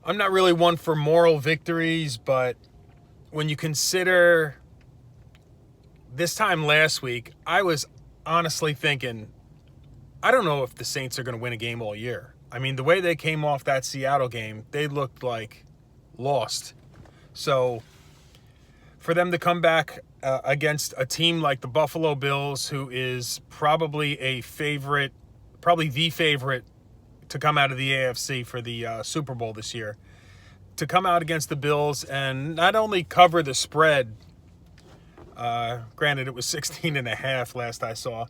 I'm not really one for moral victories, but when you consider this time last week, I was honestly thinking, I don't know if the Saints are going to win a game all year. I mean, the way they came off that Seattle game, they looked like lost. So for them to come back against a team like the Buffalo Bills, who is probably probably the favorite to come out of the AFC for the Super Bowl this year, to come out against the Bills and not only cover the spread, granted it was 16.5 last I saw,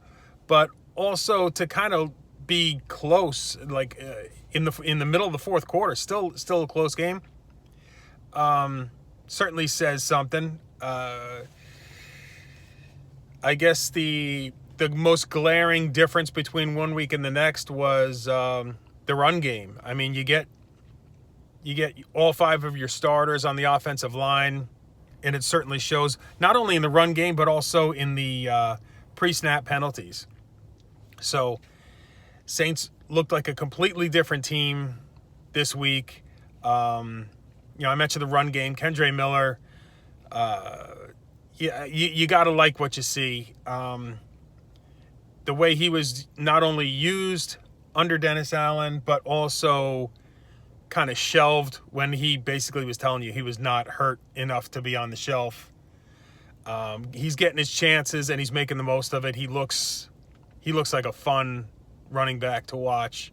but also to kind of be close, like in the middle of the fourth quarter, still a close game. Certainly says something. I guess the most glaring difference between one week and the next was the run game. I mean, you get all five of your starters on the offensive line, and it certainly shows not only in the run game but also in the pre-snap penalties. So Saints looked like a completely different team this week. I mentioned the run game. Kendre Miller, you got to like what you see. The way he was not only used under Dennis Allen, but also kind of shelved when he basically was telling you he was not hurt enough to be on the shelf. He's getting his chances and he's making the most of it. He looks like a fun running back to watch.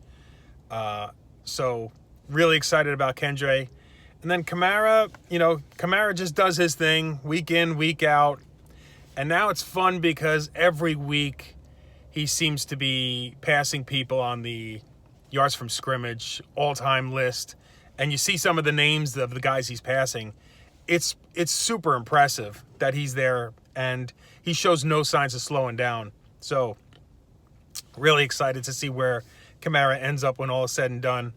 So really excited about Kendre. And then Kamara just does his thing week in, week out. And now it's fun because every week he seems to be passing people on the yards from scrimmage all-time list. And you see some of the names of the guys he's passing. It's super impressive that he's there, and he shows no signs of slowing down. So really excited to see where Kamara ends up when all is said and done.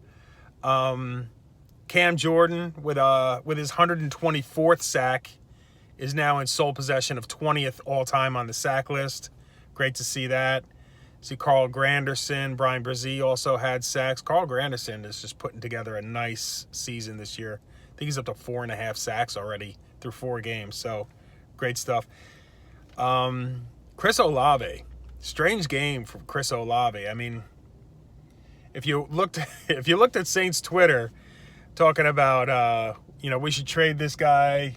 Cam Jordan with his 124th sack is now in sole possession of 20th all-time on the sack list. Great to see that. See Carl Granderson, Brian Brzee also had sacks. Carl Granderson is just putting together a nice season this year. I think he's up to 4.5 sacks already through 4 games. So great stuff. Chris Olave, strange game from Chris Olave. I mean, if you looked at Saints Twitter talking about we should trade this guy.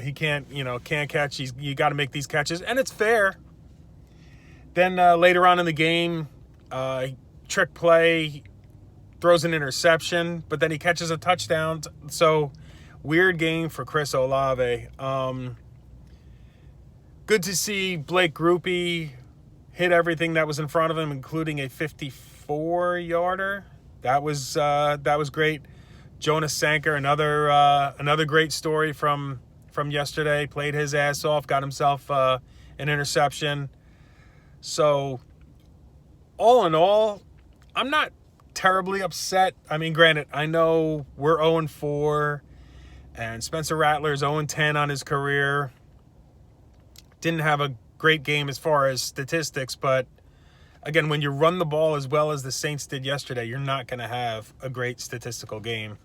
He can't catch. You got to make these catches, and it's fair. Then later on in the game, trick play, throws an interception, but then he catches a touchdown. So weird game for Chris Olave. Good to see Blake Grupe hit everything that was in front of him, including a 54-yarder. That was great. Jonas Sanker, another great story from yesterday. Played his ass off, got himself an interception. So, all in all, I'm not terribly upset. I mean, granted, I know we're 0-4, and Spencer Rattler's 0-10 on his career. Didn't have a great game as far as statistics, but again, when you run the ball as well as the Saints did yesterday, you're not going to have a great statistical game.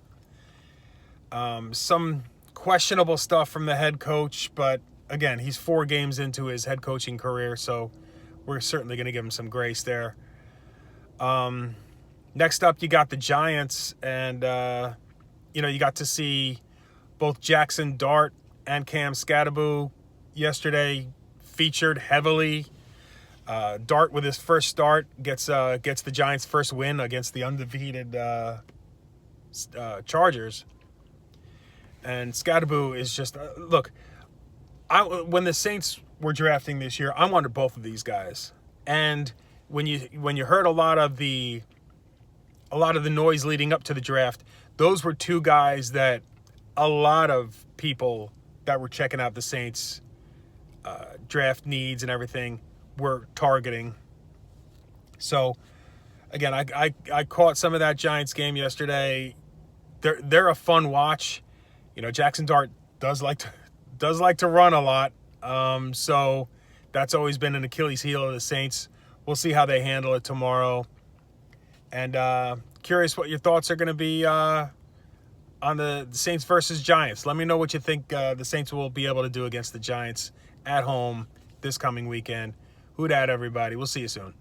Some questionable stuff from the head coach, but again, he's 4 games into his head coaching career, so we're certainly going to give him some grace there. Next up, you got the Giants, and you got to see both Jackson Dart and Cam Skattebo yesterday featured heavily. Dart with his first start gets the Giants' first win against the undefeated Chargers. And Skattebo is just look. When the Saints were drafting this year, I wanted both of these guys. And when you heard a lot of the noise leading up to the draft, those were 2 guys that a lot of people that were checking out the Saints draft needs and everything were targeting. So again, I caught some of that Giants game yesterday. They're a fun watch. Jackson Dart does like to run a lot. So that's always been an Achilles heel of the Saints. We'll see how they handle it tomorrow. And curious what your thoughts are going to be on the Saints versus Giants. Let me know what you think the Saints will be able to do against the Giants at home this coming weekend. Who dat, everybody. We'll see you soon.